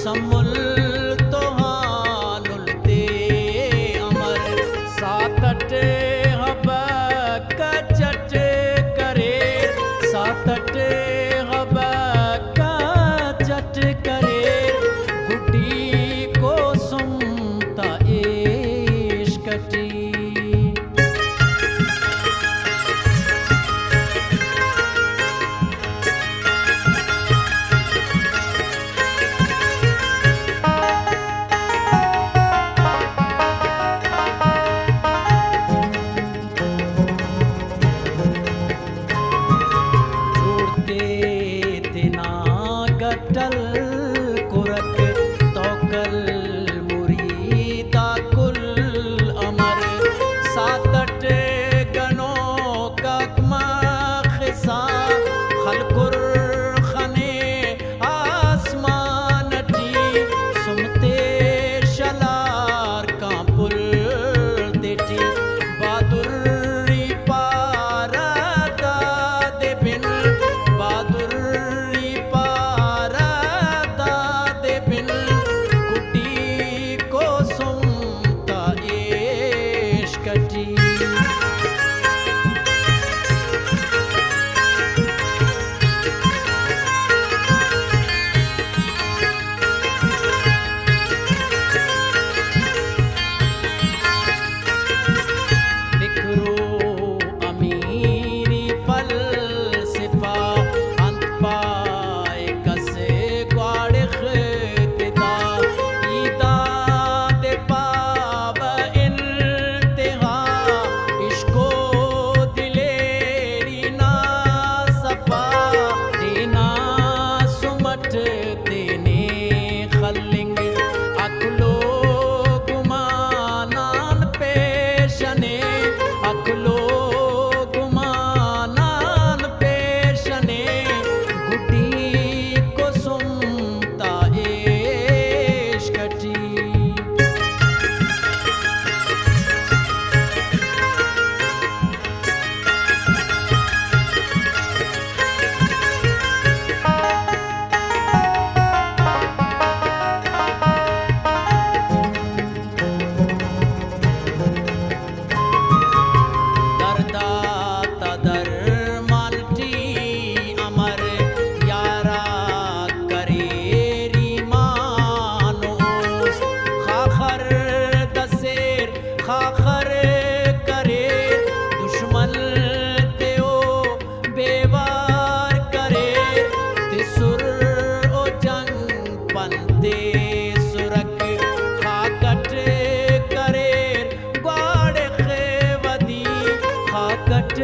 समुल तोहानुल ते अमर सातट हब कचट करे सातट हब कचट करे गुटी को सुमता इश्कटी गटल कुरक तोकल मुरीदा कुल अमर सातट गनो ककमा खिसा खलकुर खने आसमानटी सुमते शलार कापुल देटी बहादुरी पारदा दे बिन बहादुरी खाखर करे दुश्मन तेओ बेवार करे तिसुर ओ जंग पंते सुरक खाकट करे ग्वाड़ खेवदी खाकट